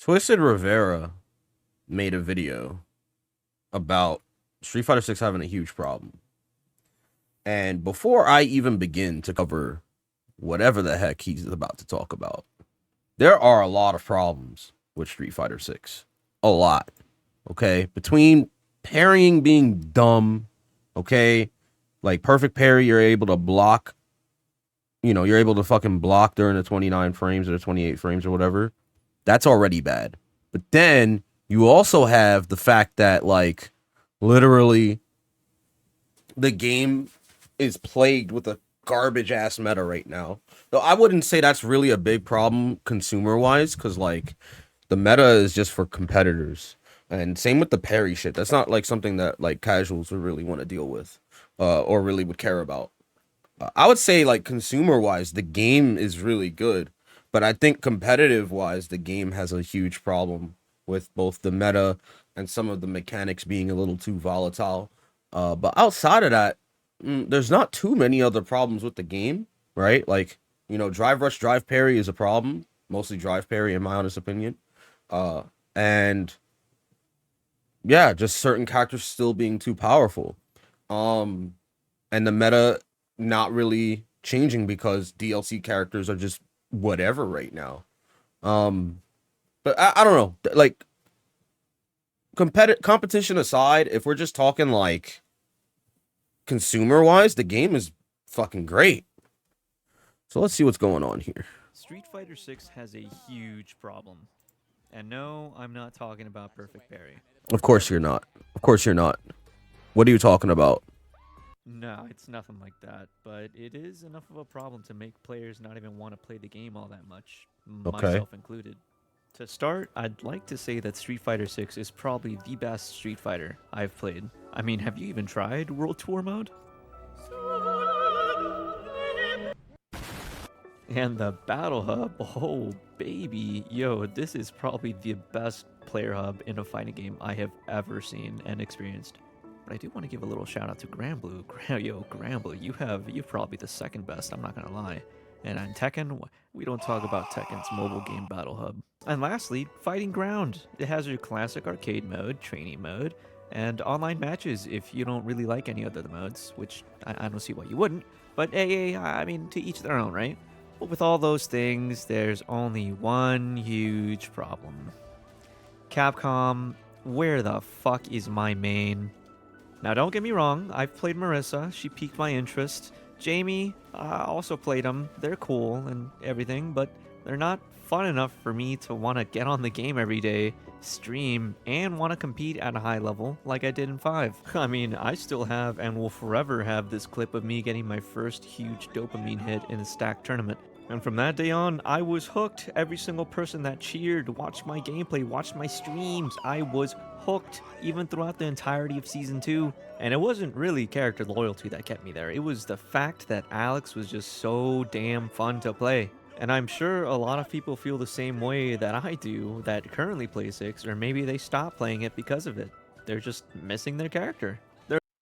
Twisted Rivera made a video about Street Fighter 6 having a huge problem. And before I even begin to cover whatever the heck he's about to talk about, there are a lot of problems with Street Fighter 6. A lot. Okay? Between parrying being dumb, okay? Like perfect parry, you're able to block, you're able to fucking block during the 29 frames or the 28 frames or whatever. That's already bad. But then you also have the fact that, like, literally the game is plagued with a garbage ass meta right now. Though I wouldn't say that's really a big problem consumer wise, because, like, the meta is just for competitors. And same with the parry shit. That's not like something that like casuals would really want to deal with, or really would care about. I would say, like, consumer wise, the game is really good, but I think competitive wise, the game has a huge problem with both the meta and some of the mechanics being a little too volatile. But outside of that, there's not too many other problems with the game, right? Like, drive rush, drive parry is a problem, mostly drive parry, in my honest opinion. And yeah, just certain characters still being too powerful. Um, and the meta not really changing because DLC characters are just whatever right now. Um, but I don't know. Like, competition aside, if we're just talking like consumer wise, the game is fucking great. So let's see what's going on here. Street Fighter 6 has a huge problem. And no, I'm not talking about Perfect Parry. Of course you're not. Of course you're not. What are you talking about? No, it's nothing like that, but it is enough of a problem to make players not even want to play the game all that much, Okay. myself included. To start, I'd like to say that Street Fighter 6 is probably the best Street Fighter I've played. I mean, have you even tried World Tour mode? And the Battle Hub, oh baby, yo, this is probably the best player hub in a fighting game I have ever seen and experienced. But I do want to give a little shout out to Granblue. Yo, Granblue, you've probably the second best, I'm not gonna lie. And on Tekken, we don't talk about Tekken's mobile game Battle Hub. And lastly, Fighting Ground. It has your classic arcade mode, training mode, and online matches if you don't really like any other modes, which I don't see why you wouldn't. But hey, I mean, to each their own, right? But with all those things, there's only one huge problem. Capcom, where the fuck is my main? Now, don't get me wrong, I've played Marissa, she piqued my interest. Jamie, I also played them. They're cool and everything, but they're not fun enough for me to want to get on the game every day, stream, and want to compete at a high level like I did in 5. I mean, I still have and will forever have this clip of me getting my first huge dopamine hit in a stack tournament. And from that day on, I was hooked. Every single person that cheered, watched my gameplay, watched my streams, I was hooked, even throughout the entirety of Season 2. And it wasn't really character loyalty that kept me there. It was the fact that Alex was just so damn fun to play. And I'm sure a lot of people feel the same way that I do that currently play 6, or maybe they stop playing it because of it. They're just missing their character.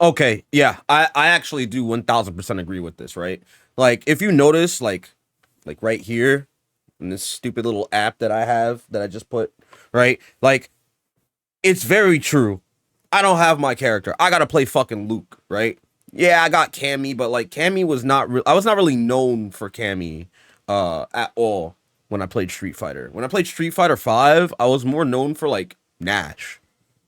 Okay, yeah, I actually do 1000% agree with this, right? Like, if you notice, like right here in this stupid little app that I have that I just put, right? Like, it's very true. I don't have my character. I gotta play fucking Luke, right? Yeah, I got Cammy, but like Cammy was not I was not really known for Cammy at all when I played Street Fighter. When I played Street Fighter 5, I was more known for like Nash.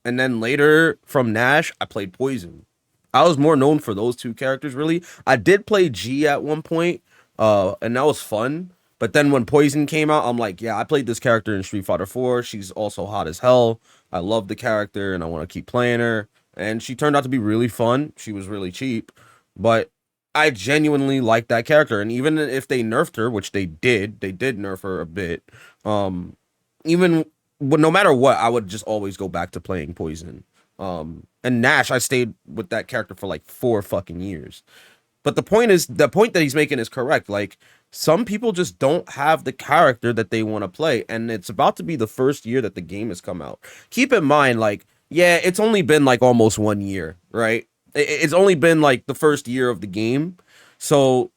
And then later from Nash, I played Poison. I was more known for those two characters, really. I did play G at one point, and that was fun. But then when Poison came out, I'm like, yeah, I played this character in Street Fighter 4. She's also hot as hell. I love the character, and I want to keep playing her. And she turned out to be really fun. She was really cheap, but I genuinely liked that character. And even if they nerfed her, which they did nerf her a bit. Even no matter what, I would just always go back to playing Poison. And Nash, I stayed with that character for like 4 fucking years. But the point that he's making is correct. Like, some people just don't have the character that they want to play, and it's about to be the first year that the game has come out. Keep in mind, like, yeah, it's only been like almost 1 year, right? It's only been like the first year of the game. So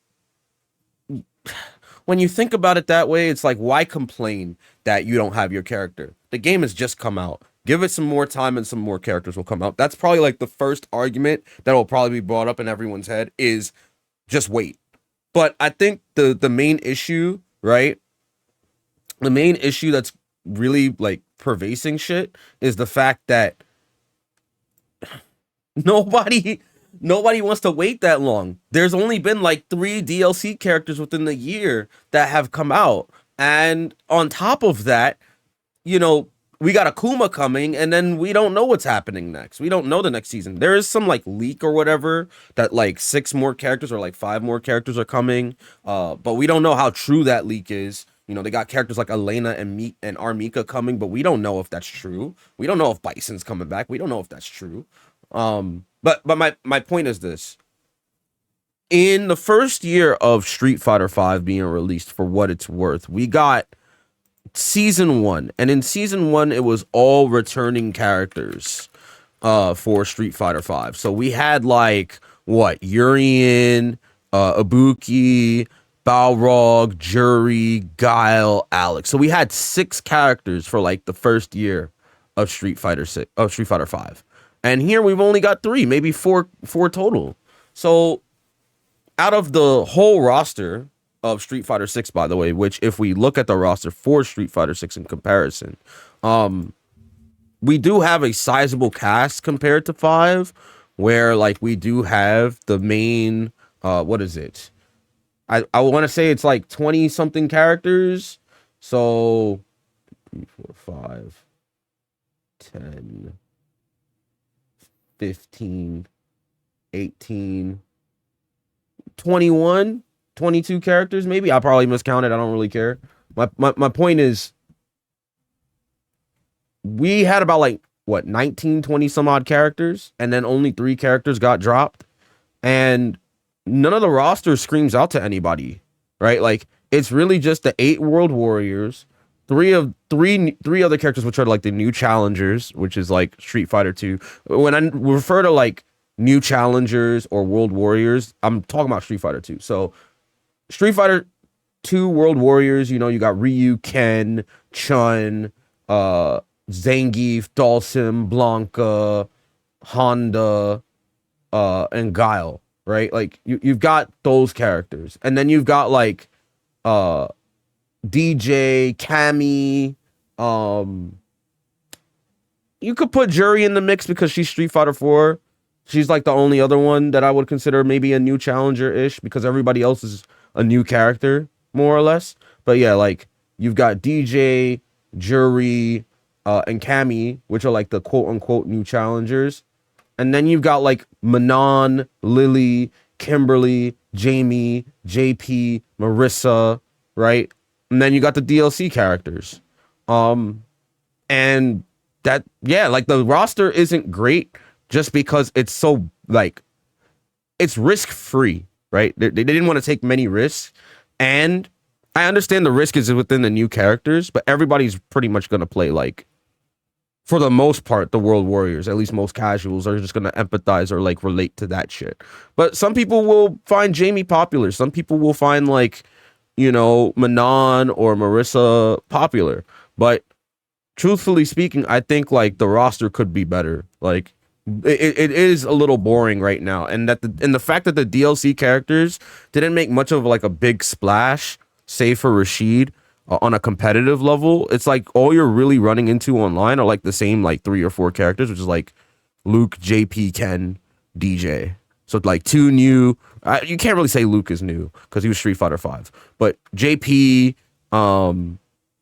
when you think about it that way, it's like, why complain? that you don't have your character. The game has just come out. Give it some more time and some more characters will come out. That's probably like the first argument that will probably be brought up in everyone's head is just wait. But I think the main issue, right? The main issue that's really like pervasing shit is the fact that nobody wants to wait that long. There's only been like 3 DLC characters within the year that have come out. And on top of that, you know, we got Akuma coming, and then we don't know what's happening next. We don't know the next season. There is some like leak or whatever that like 6 more characters or like 5 more characters are coming. But we don't know how true that leak is. You know, they got characters like Elena and Armika coming, but we don't know if that's true. We don't know if Bison's coming back. We don't know if that's true. But my point is this. In the first year of Street Fighter V being released, for what it's worth, we got season 1, and in season 1 it was all returning characters for Street Fighter V. So we had like what, Urien, Ibuki, Balrog, Jury, Guile, Alex. So we had 6 characters for like the first year of Street Fighter V. And here we've only got 3, maybe 4 total. So out of the whole roster of Street Fighter 6, by the way, which if we look at the roster for Street Fighter 6 in comparison, we do have a sizable cast compared to 5, where like we do have the main, what is it? I want to say it's like 20 something characters. So 3, 4, 5, 10, 15, 18, 21, 22 characters, maybe. I probably miscounted. I don't really care. My point is, we had about like what, 19, 20 some odd characters, and then only 3 characters got dropped, and none of the roster screams out to anybody, right? Like, it's really just the 8 World Warriors, three other characters, which are like the new challengers, which is like Street Fighter 2. When I refer to like new challengers or World Warriors, I'm talking about Street Fighter 2. So Street Fighter 2 World Warriors, you know, you got Ryu, Ken, Chun, Zangief, Dhalsim, Blanca, Honda, and Guile, right? Like you've got those characters, and then you've got like DJ, Cammy. You could put Jury in the mix because she's Street Fighter 4. She's like the only other one that I would consider maybe a new challenger-ish, because everybody else is a new character, more or less. But yeah, like you've got DJ, Jury, and Cammy, which are like the quote-unquote new challengers. And then you've got like Manon, Lily, Kimberly, Jamie, JP, Marissa, right? And then you got the DLC characters. And that, yeah, like the roster isn't great just because it's so like, it's risk-free, right? They didn't want to take many risks. And I understand the risk is within the new characters, but everybody's pretty much going to play like, for the most part, the World Warriors. At least most casuals are just going to empathize or like relate to that shit. But some people will find Jamie popular. Some people will find like, you know, Manon or Marissa popular. But truthfully speaking, I think like the roster could be better. Like it is a little boring right now. And the fact that the DLC characters didn't make much of like a big splash, save for Rashid, on a competitive level, it's like all you're really running into online are like the same like 3 or 4 characters, which is like Luke, JP, Ken, DJ. So like 2 new. You can't really say Luke is new because he was Street Fighter 5, but JP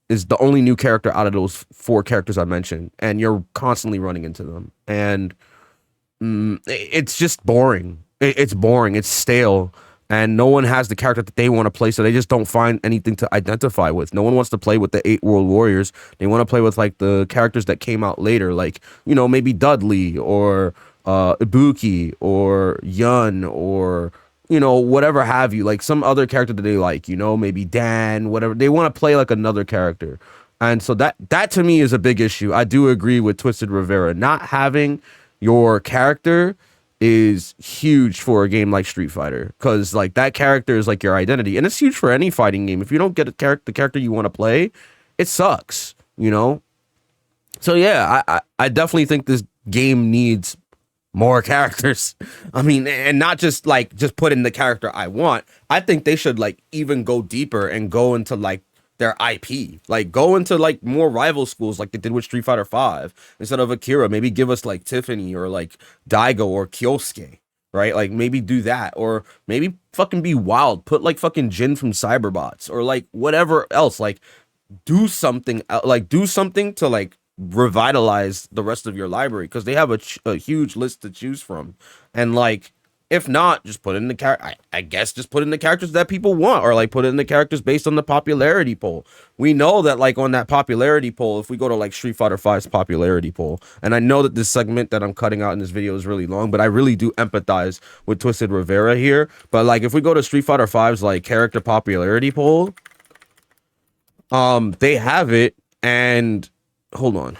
is the only new character out of those 4 characters I mentioned, and you're constantly running into them, and it's just boring. It's boring. It's stale. And no one has the character that they want to play, so they just don't find anything to identify with. No one wants to play with the 8 World Warriors. They want to play with like the characters that came out later, like, you know, maybe Dudley or Ibuki or Yun or, you know, whatever have you, like some other character that they like, you know, maybe Dan, whatever. They want to play like another character. And so that to me is a big issue. I do agree with Twisted Rivera. Not having your character is huge for a game like Street Fighter, because like that character is like your identity, and it's huge for any fighting game. If you don't get the character you want to play, it sucks, you know? So yeah, I definitely think this game needs more characters. I mean, and not just like just put in the character I want. I think they should like even go deeper and go into like their IP. Like go into like more rival schools like they did with Street Fighter 5 instead of Akira. Maybe give us like Tiffany or like Daigo or Kyosuke. Right? Like maybe do that. Or maybe fucking be wild. Put like fucking Jin from Cyberbots or like whatever else. Like do something do something to like revitalize the rest of your library because they have a huge list to choose from. And like if not, just put in the character. I guess just put in the characters that people want, or like put in the characters based on the popularity poll. We know that like on that popularity poll, if we go to like Street Fighter V's popularity poll, and I know that this segment that I'm cutting out in this video is really long, but I really do empathize with Twisted Rivera here. But like if we go to Street Fighter V's like character popularity poll, they have it, and hold on.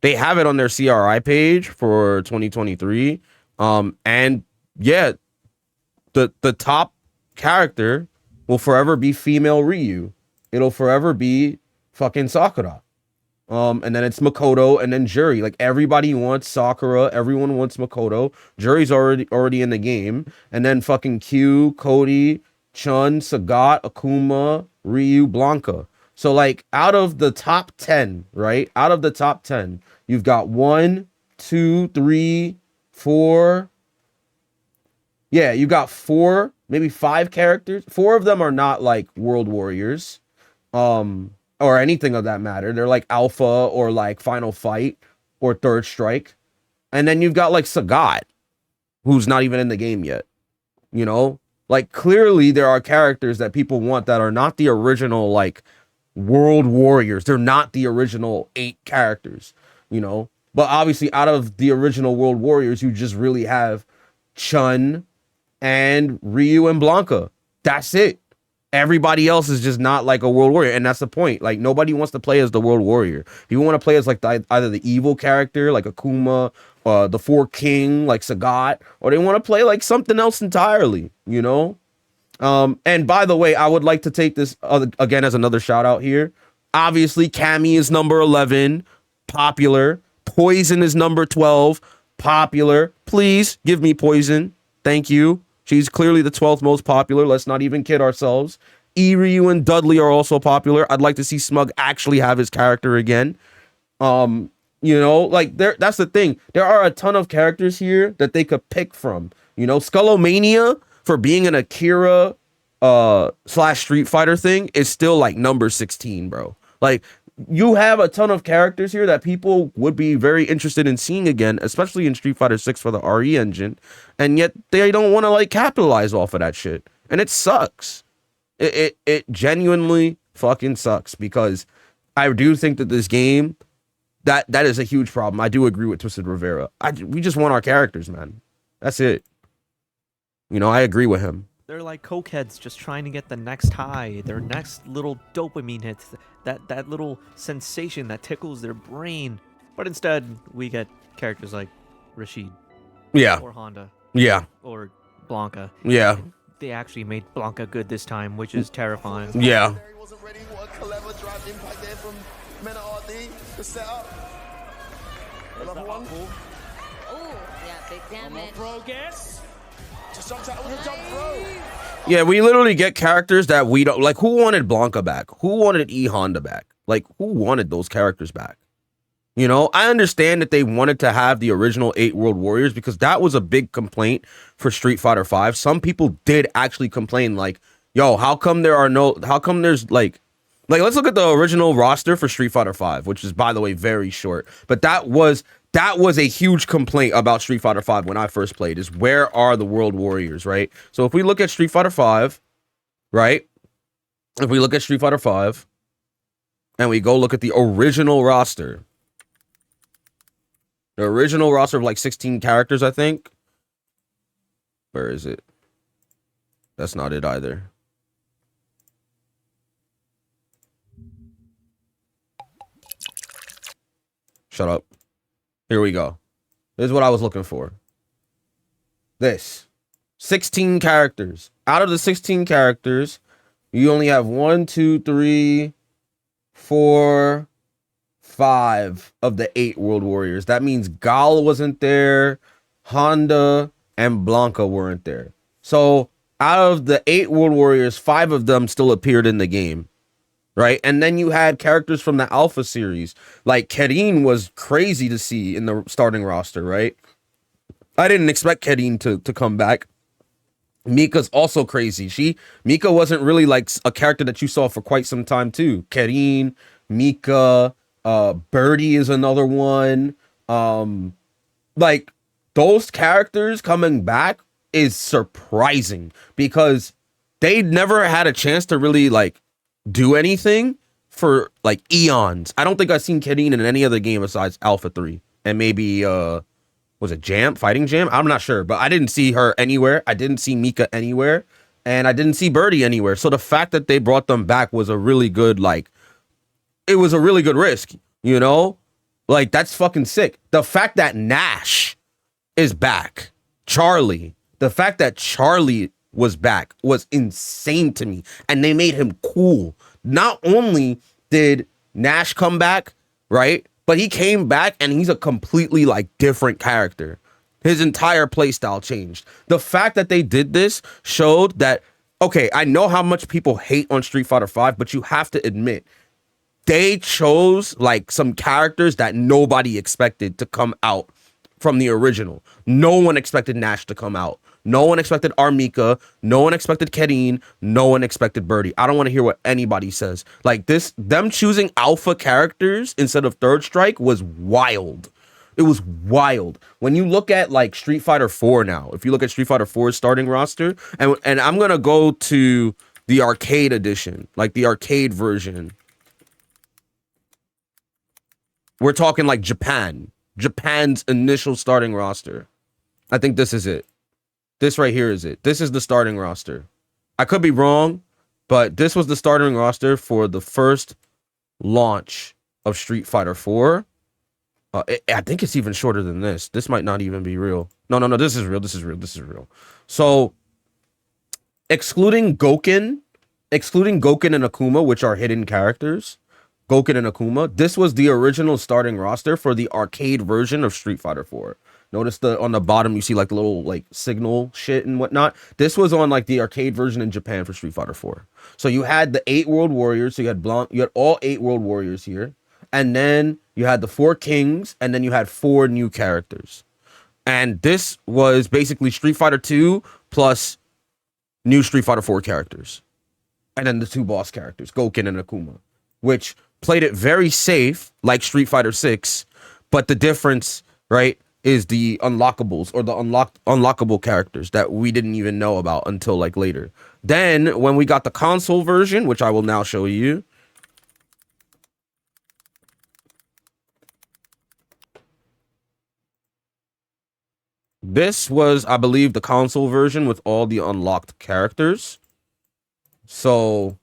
They have it on their CRI page for 2023. And yeah, the top character will forever be female Ryu. It'll forever be fucking Sakura. And then it's Makoto and then Juri. Like everybody wants Sakura, everyone wants Makoto. Juri's already in the game. And then fucking Q, Cody, Chun, Sagat, Akuma, Ryu, Blanca. So like out of the top 10, right? Out of the top 10, you've got 1, 2, 3, 4. Yeah, you got 4, maybe 5 characters. 4 of them are not like World Warriors, or anything of that matter. They're like Alpha or like Final Fight or Third Strike. And then you've got like Sagat, who's not even in the game yet. You know, like clearly there are characters that people want that are not the original like World Warriors. They're not the original 8 characters, you know. But obviously out of the original World Warriors, you just really have Chun and Ryu and Blanca. That's it. Everybody else is just not like a World Warrior, and that's the point. Like nobody wants to play as the World Warrior. People want to play as like either the evil character like Akuma, the 4 King like Sagat, or they want to play like something else entirely, you know. And by the way, I would like to take this again as another shout out here. Obviously, Cammy is number 11, popular. Poison is number 12, popular. Please give me Poison. Thank you. She's clearly the 12th most popular. Let's not even kid ourselves. Ryu and Dudley are also popular. I'd like to see Smug actually have his character again. You know, like that's the thing. There are a ton of characters here that they could pick from. You know, Skullomania for being an Akira / Street Fighter thing is still like number 16, bro. Like you have a ton of characters here that people would be very interested in seeing again, especially in Street Fighter 6 for the RE engine, and yet they don't want to like capitalize off of that shit. And it sucks. It genuinely fucking sucks, because I do think that this game, that is a huge problem. I do agree with Twisted Rivera. We just want our characters, man. That's it. You know, I agree with him. They're like cokeheads just trying to get the next high, their next little dopamine hit, that little sensation that tickles their brain. But instead, we get characters like Rashid. Yeah. Or Honda. Yeah. Or Blanca. Yeah. They actually made Blanca good this time, which is terrifying. Yeah. Yeah, we literally get characters that we don't like. Who wanted Blanca back? Who wanted E Honda back? Like, who wanted those characters back? You know, I understand that they wanted to have the original 8 World Warriors, because that was a big complaint for Street Fighter 5. Some people did actually complain, like, yo, how come there's like let's look at the original roster for Street Fighter 5, which is, by the way, very short. But that was a huge complaint about Street Fighter 5 when I first played, is where are the World Warriors, right? So if we look at Street Fighter 5, right? If we look at Street Fighter 5 and we go look at the original roster, the original roster of like 16 characters, I think. Where is it? That's not it either. Shut up. Here we go. This is what I was looking for. This. 16 characters. Out of the 16 characters, You only have 1, 2, 3, 4, 5 of the 8 World Warriors. That means Gal wasn't there, Honda and Blanca weren't there. So out of the 8 World Warriors, 5 of them still appeared in the game, right? And then you had characters from the Alpha series. Like Kerin was crazy to see in the starting roster, right? I didn't expect Kerin to come back. Mika's also crazy. Mika wasn't really like a character that you saw for quite some time too. Kerin, Mika, Birdie is another one. Like those characters coming back is surprising because they never had a chance to really like do anything for like eons. I don't think I've seen Kerin in any other game besides Alpha 3 and maybe was it Jam? Fighting Jam? I'm not sure, but I didn't see her anywhere. I didn't see Mika anywhere, and I didn't see Birdie anywhere. So the fact that they brought them back was a really good, like, it was a really good risk, you know? Like, that's fucking sick. The fact that Nash is back, the fact that Charlie was back was insane to me, and they made him cool. Not only did Nash come back, right? But he came back and he's a completely like different character. His entire playstyle changed. The fact that they did this showed that, okay, I know how much people hate on Street Fighter V, but you have to admit, they chose like some characters that nobody expected to come out from the original. No one expected Nash to come out. No one expected Armika. No one expected Kerin. No one expected Birdie. I don't want to hear what anybody says. Like this, them choosing alpha characters instead of Third Strike was wild. It was wild. When you look at like Street Fighter 4 now, if you look at Street Fighter 4's starting roster, and I'm gonna go to the arcade edition, like the arcade version. We're talking like Japan's initial starting roster. I think this is it. This right here is it. This is the starting roster. I could be wrong, but this was the starting roster for the first launch of Street Fighter 4. I think it's even shorter than this. This might not even be real. No. This is real. This is real. So, excluding Goken and Akuma, which are hidden characters, Goken and Akuma, this was the original starting roster for the arcade version of Street Fighter 4. Notice on the bottom, you see like the little like signal shit and whatnot. This was on like the arcade version in Japan for Street Fighter 4. So you had the 8 World Warriors. So you had all 8 World Warriors here. And then you had the 4 Kings. And then you had 4 new characters. And this was basically Street Fighter 2 plus new Street Fighter 4 characters. And then the 2 boss characters, Goken and Akuma, which played it very safe like Street Fighter 6. But the difference, right, is the unlockables or the unlockable characters that we didn't even know about until like later. Then when we got the console version, which I will now show you, this was, I believe, the console version with all the unlocked characters. So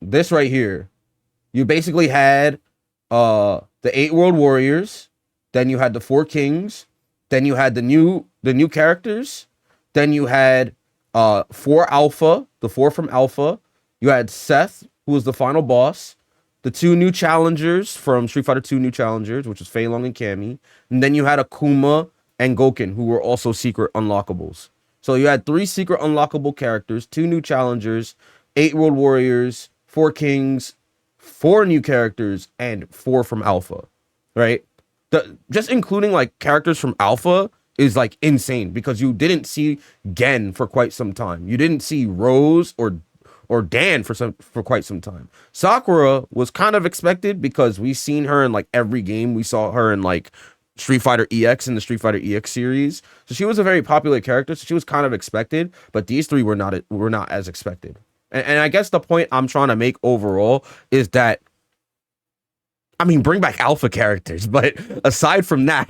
this right here, you basically had the 8 World Warriors. Then you had the 4 Kings. Then you had the new characters. Then you had 4 Alpha, the 4 from Alpha. You had Seth, who was the final boss. The 2 new challengers from Street Fighter 2 new challengers, which was Fei Long and Cammy. And then you had Akuma and Goken, who were also secret unlockables. So you had 3 secret unlockable characters, 2 new challengers, 8 World Warriors, 4 Kings, 4 new characters, and 4 from Alpha, right? Just including like characters from Alpha is like insane because you didn't see Gen for quite some time. You didn't see Rose or Dan for quite some time. Sakura was kind of expected because we've seen her in like every game. We saw her in like Street Fighter EX in the Street Fighter EX series. So she was a very popular character. So she was kind of expected, but these 3 were not as expected. And I guess the point I'm trying to make overall is that, I mean, bring back alpha characters, but aside from that,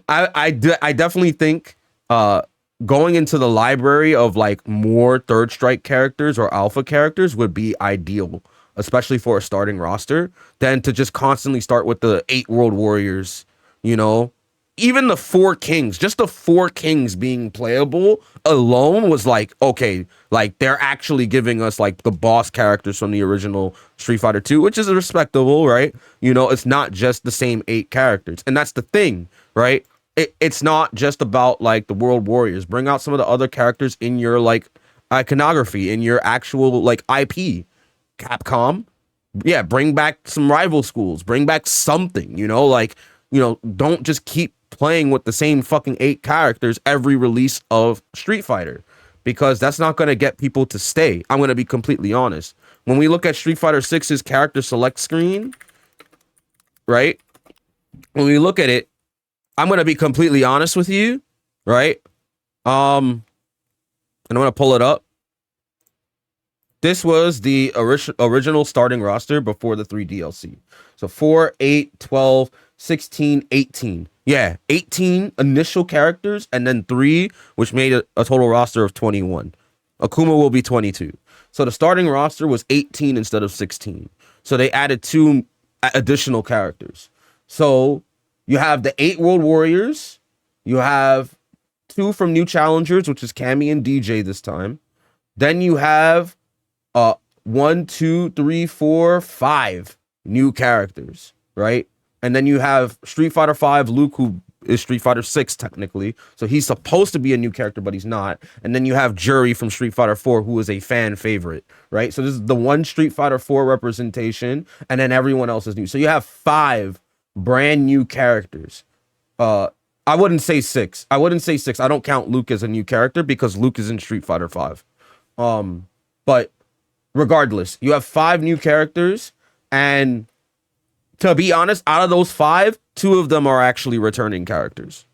I definitely think going into the library of like more Third Strike characters or alpha characters would be ideal, especially for a starting roster, than to just constantly start with the 8 World Warriors, you know, even the four kings, just the four kings being playable alone was like, okay, like they're actually giving us like the boss characters from the original Street Fighter 2, which is respectable, right? You know, it's not just the same 8 characters. And that's the thing, right? It's not just about like the World Warriors. Bring out some of the other characters in your like iconography, in your actual like IP. Capcom, yeah, bring back some rival schools, bring back something, you know, like, you know, don't just keep playing with the same fucking 8 characters every release of Street Fighter, because that's not going to get people to stay. I'm going to be completely honest. When we look at Street Fighter 6's character select screen, right? When we look at it, I'm going to be completely honest with you, right? And I'm going to pull it up. This was the original starting roster before the 3 DLC. So 4, 8, 12, 16, 18. Yeah, 18 initial characters and then 3, which made a total roster of 21. Akuma will be 22. So the starting roster was 18 instead of 16. So they added 2 additional characters. So you have the 8 World Warriors. You have 2 from New Challengers, which is Cammy and DJ this time. Then you have 1, 2, 3, 4, 5 new characters, right? And then you have Street Fighter 5 Luke, who is Street Fighter 6 technically, so he's supposed to be a new character, but he's not. And then you have Jury from Street Fighter 4, who is a fan favorite, right? So this is the one Street Fighter 4 representation, and then everyone else is new. So you have 5 brand new characters. I wouldn't say 6. I don't count Luke as a new character because Luke is in Street Fighter 5. But regardless, you have 5 new characters, and to be honest, out of those 5, 2 of them are actually returning characters,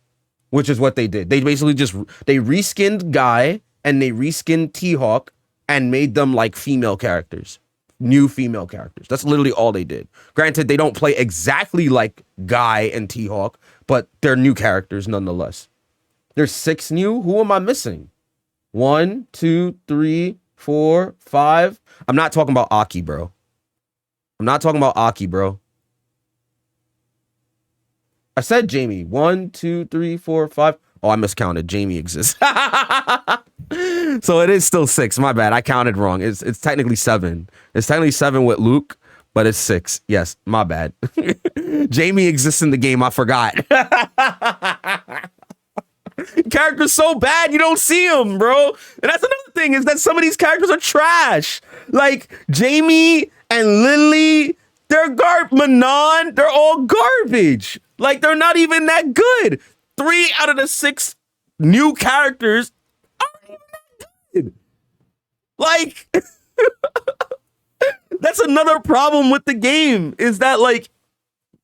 which is what they did. They basically they reskinned Guy and they reskinned T-Hawk and made them like female characters, new female characters. That's literally all they did. Granted, they don't play exactly like Guy and T-Hawk, but they're new characters nonetheless. There's 6 new. Who am I missing? 1, 2, 3, 4, 5. I'm not talking about Aki, bro. I said Jamie. 1, 2, 3, 4, 5. Oh, I miscounted. Jamie exists. So it is still 6. My bad. I counted wrong. It's technically 7. It's technically 7 with Luke, but it's 6. Yes, my bad. Jamie exists in the game. I forgot. Character's so bad you don't see him, bro. And that's another thing, is that some of these characters are trash. Like Jamie and Lily, Manon, they're all garbage. Like, they're not even that good. 3 out of the 6 new characters aren't even that good. Like, that's another problem with the game, is that like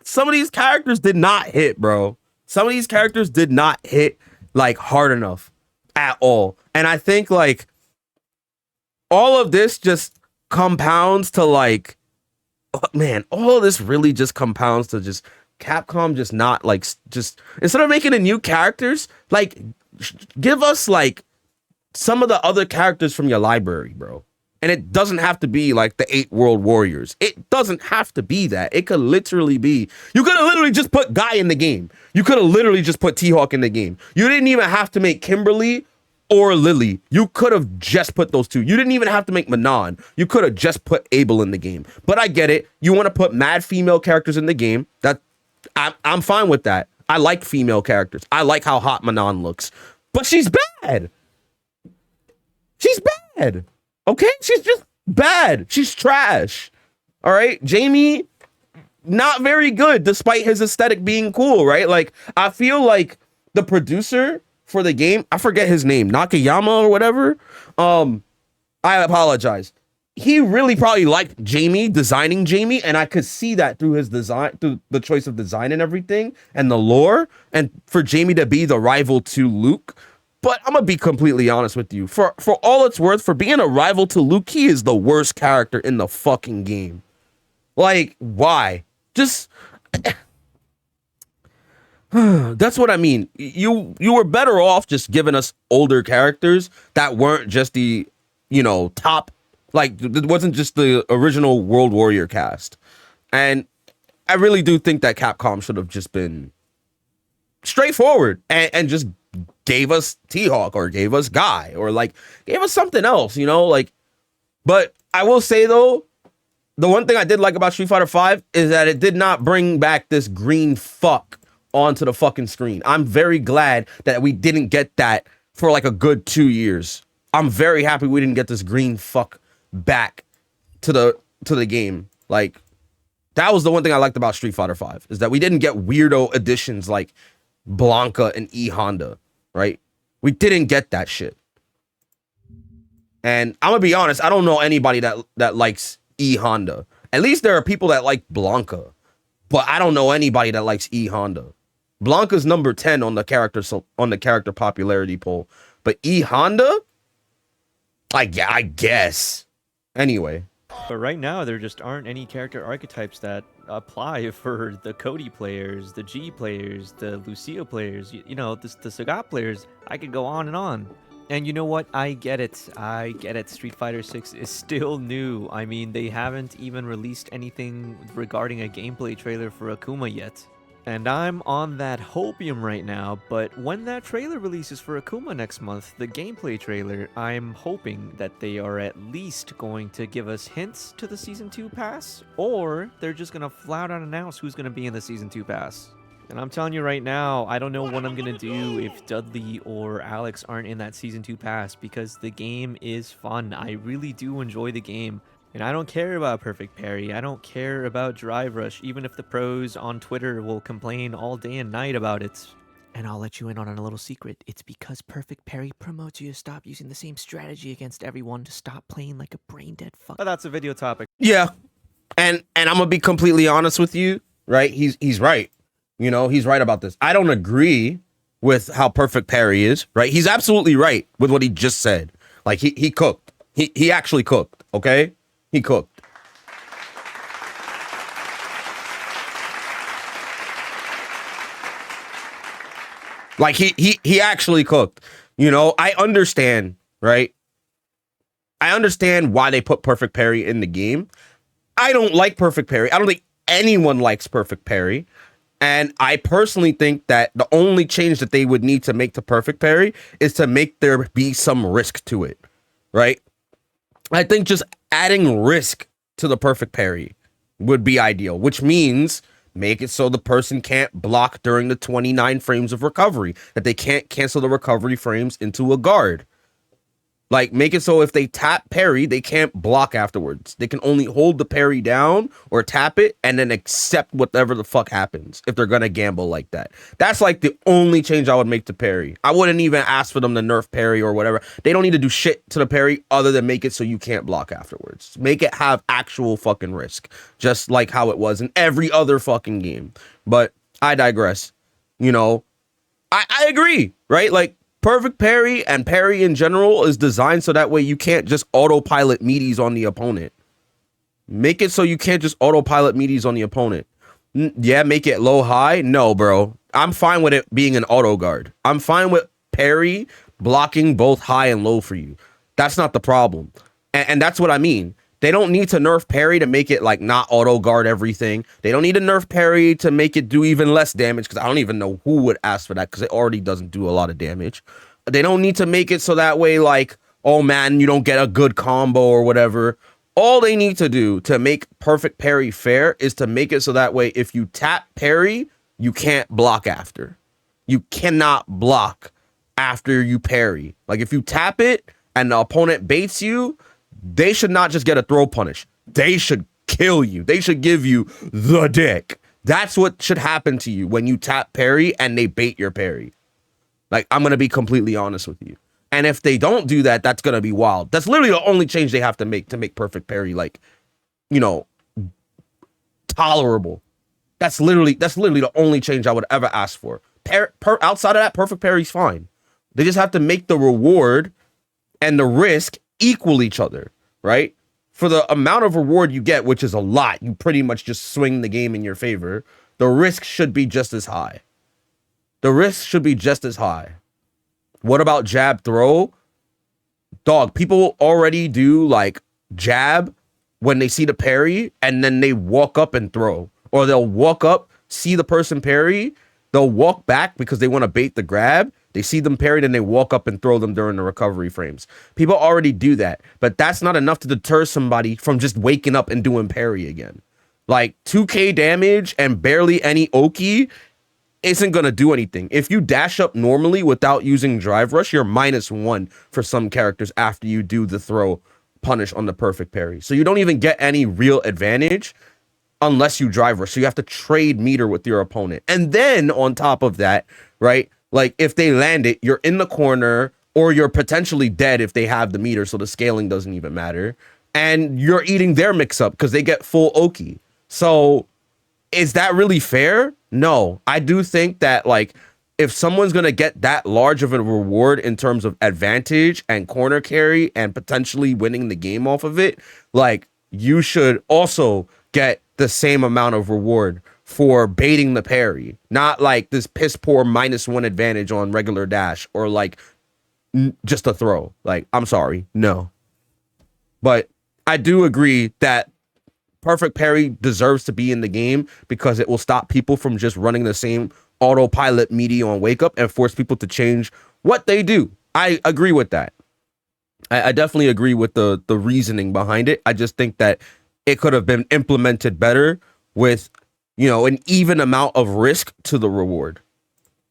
some of these characters did not hit, bro. Some of these characters did not hit like hard enough at all. And I think like all of this just compounds to like, man, all of this really just compounds to just Capcom just not like, just instead of making the new characters, like give us like some of the other characters from your library, bro. And it doesn't have to be like the 8 World Warriors. It doesn't have to be that. It could literally be, you could have literally just put Guy in the game. You could have literally just put T-Hawk in the game. You didn't even have to make Kimberly or Lily. You could have just put those 2. You didn't even have to make Manon. You could have just put Abel in the game. But I get it. You want to put mad female characters in the game. That I'm fine with that. I like female characters. I like how hot Manon looks. But she's bad. She's bad. Okay? She's just bad. She's trash. All right? Jamie, not very good, despite his aesthetic being cool, right? Like, I feel like the producer for the game, I forget his name, Nakayama or whatever. I apologize. He really probably liked Jamie, designing Jamie, and I could see that through his design, through the choice of design and everything, and the lore, and for Jamie to be the rival to Luke. But I'm gonna be completely honest with you. For all it's worth, for being a rival to Luke, he is the worst character in the fucking game. Like, why? Just that's what I mean. You were better off just giving us older characters that weren't just the, you know, top, like it wasn't just the original World Warrior cast. And I really do think that Capcom should have just straightforward and just gave us T-Hawk or gave us Guy or like gave us something else, you know, like. But I will say though, the one thing I did like about Street Fighter V is that it did not bring back this green fuck onto the fucking screen. I'm very glad that we didn't get that for like a good 2 years. I'm very happy we didn't get this green fuck back to the game. Like, that was the one thing I liked about Street Fighter V, is that we didn't get weirdo additions like Blanca and E Honda, right? We didn't get that shit. And I'm gonna be honest, I don't know anybody that likes E Honda. At least there are people that like Blanca, but I don't know anybody that likes E Honda. Blanca's number 10 on the character popularity poll, but E Honda, I guess. Anyway. But right now, there just aren't any character archetypes that apply for the Cody players, the G players, the Lucio players, you know, the Sagat players. I could go on and on. And you know what? I get it. I get it. Street Fighter 6 is still new. I mean, they haven't even released anything regarding a gameplay trailer for Akuma yet. And I'm on that hopium right now, but when that trailer releases for Akuma next month, the gameplay trailer, I'm hoping that they are at least going to give us hints to the Season 2 pass, or they're just going to flat out announce who's going to be in the Season 2 pass. And I'm telling you right now, I don't know what I'm going to do if Dudley or Alex aren't in that Season 2 pass, because the game is fun. I really do enjoy the game. And I don't care about Perfect Parry. I don't care about Drive Rush, even if the pros on Twitter will complain all day and night about it. And I'll let you in on a little secret. It's because Perfect Parry promotes you to stop using the same strategy against everyone, to stop playing like a brain-dead fuck. But that's a video topic. Yeah. And I'm going to be completely honest with you, right? He's right. You know, he's right about this. I don't agree with how Perfect Parry is, right? He's absolutely right with what he just said. Like, he cooked. He actually cooked, okay? He cooked. Like, he actually cooked. You know, I understand, right? I understand why they put Perfect Parry in the game. I don't like Perfect Parry. I don't think anyone likes Perfect Parry. And I personally think that the only change that they would need to make to Perfect Parry is to make there be some risk to it, right? I think just adding risk to the Perfect Parry would be ideal, which means make it so the person can't block during the 29 frames of recovery, that they can't cancel the recovery frames into a guard. Like, make it so if they tap parry, they can't block afterwards. They can only hold the parry down or tap it and then accept whatever the fuck happens if they're gonna gamble like that. That's like the only change I would make to parry. I wouldn't even ask for them to nerf parry or whatever. They don't need to do shit to the parry other than make it so you can't block afterwards. Make it have actual fucking risk, just like how it was in every other fucking game. But I digress. You know, I agree, right? Like, Perfect Parry and parry in general is designed so that way you can't just autopilot meaties on the opponent. Make it so you can't just autopilot meaties on the opponent. Yeah, make it low high. No, bro. I'm fine with it being an auto guard. I'm fine with parry blocking both high and low for you. That's not the problem. And that's what I mean. They don't need to nerf parry to make it like not auto guard everything. They don't need to nerf parry to make it do even less damage, because I don't even know who would ask for that, because it already doesn't do a lot of damage. They don't need to make it so that way like, oh man, you don't get a good combo or whatever. All they need to do to make Perfect Parry fair is to make it so that way if you tap parry, you can't block after. You cannot block after you parry. Like, if you tap it and the opponent baits you, they should not just get a throw punish. They should kill you. They should give you the dick. That's what should happen to you when you tap parry and they bait your parry. Like, I'm going to be completely honest with you. And if they don't do that, that's going to be wild. That's literally the only change they have to make Perfect Parry, like, you know, tolerable. That's literally the only change I would ever ask for. Outside of that, Perfect Parry's fine. They just have to make the reward and the risk equal each other, right? For the amount of reward you get, which is a lot, you pretty much just swing the game in your favor. The risk should be just as high. The risk should be just as high. What about jab throw? Dog, people already do like jab when they see the parry and then they walk up and throw. Or they'll walk up, see the person parry, they'll walk back because they want to bait the grab. They see them parried and they walk up and throw them during the recovery frames. People already do that, but that's not enough to deter somebody from just waking up and doing parry again. Like 2k damage and barely any Oki isn't going to do anything. If you dash up normally without using drive rush, you're -1 for some characters after you do the throw punish on the perfect parry. So you don't even get any real advantage unless you drive rush. So you have to trade meter with your opponent. And then on top of that, right, like if they land it, you're in the corner or you're potentially dead if they have the meter. So the scaling doesn't even matter. And you're eating their mix up because they get full Oki. So is that really fair? No, I do think that like if someone's going to get that large of a reward in terms of advantage and corner carry and potentially winning the game off of it, like you should also get the same amount of reward for baiting the parry, not like this piss poor -1 advantage on regular dash or like just a throw. Like, I'm sorry, no. But I do agree that perfect parry deserves to be in the game because it will stop people from just running the same autopilot media on wake up and force people to change what they do. I agree with that. I definitely agree with the reasoning behind it. I just think that it could have been implemented better with, you know, an even amount of risk to the reward.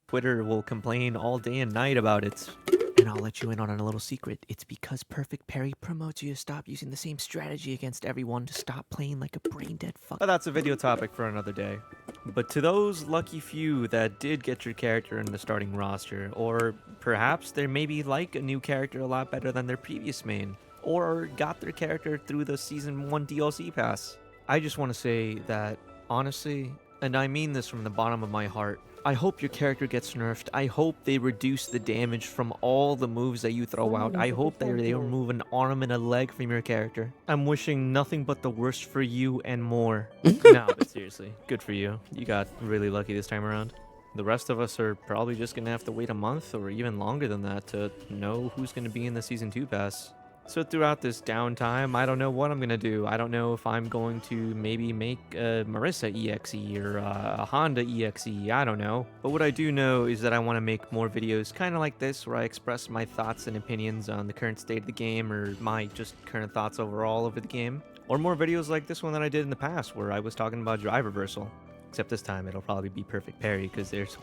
Twitter will complain all day and night about it. And I'll let you in on a little secret. It's because Perfect Parry promotes you to stop using the same strategy against everyone, to stop playing like a brain-dead fuck. But that's a video topic for another day. But to those lucky few that did get your character in the starting roster, or perhaps they maybe like a new character a lot better than their previous main, or got their character through the Season 1 DLC pass, I just want to say that, honestly, and I mean this from the bottom of my heart, I hope your character gets nerfed. I hope they reduce the damage from all the moves that you throw out. I hope that they remove an arm and a leg from your character. I'm wishing nothing but the worst for you and more. No, but seriously, good for you. You got really lucky this time around. The rest of us are probably just going to have to wait a month or even longer than that to know who's going to be in the Season 2 pass. So throughout this downtime, I don't know what I'm going to do. I don't know if I'm going to maybe make a Marissa EXE or a Honda EXE. I don't know. But what I do know is that I want to make more videos kind of like this where I express my thoughts and opinions on the current state of the game or my just current thoughts overall over the game. Or more videos like this one that I did in the past where I was talking about drive reversal. Except this time it'll probably be Perfect Parry because there's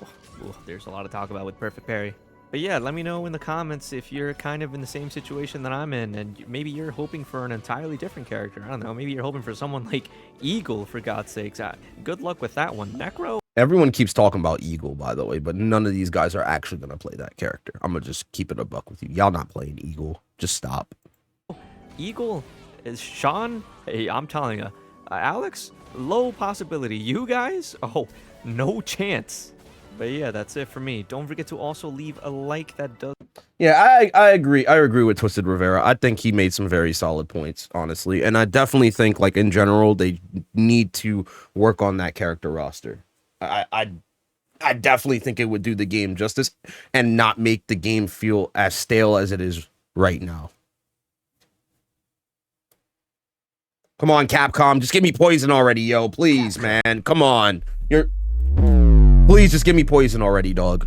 a lot to talk about with Perfect Parry. But yeah, let me know in the comments if you're kind of in the same situation that I'm in, and maybe you're hoping for an entirely different character. I don't know, maybe you're hoping for someone like Eagle, for God's sakes. Good luck with that one. Necro? Everyone keeps talking about Eagle, by the way, but none of these guys are actually going to play that character. I'm going to just keep it a buck with you. Y'all not playing Eagle. Just stop. Eagle is Sean? Hey, I'm telling you. Alex? Low possibility. You guys? Oh, no chance. But yeah, that's it for me. Don't forget to also leave a like that does. Yeah, I agree. I agree with Twisted Rivera. I think he made some very solid points, honestly. And I definitely think, like, in general, they need to work on that character roster. I definitely think it would do the game justice and not make the game feel as stale as it is right now. Come on, Capcom. Just give me poison already, yo. Please, man. Come on. Please just give me poison already, dog.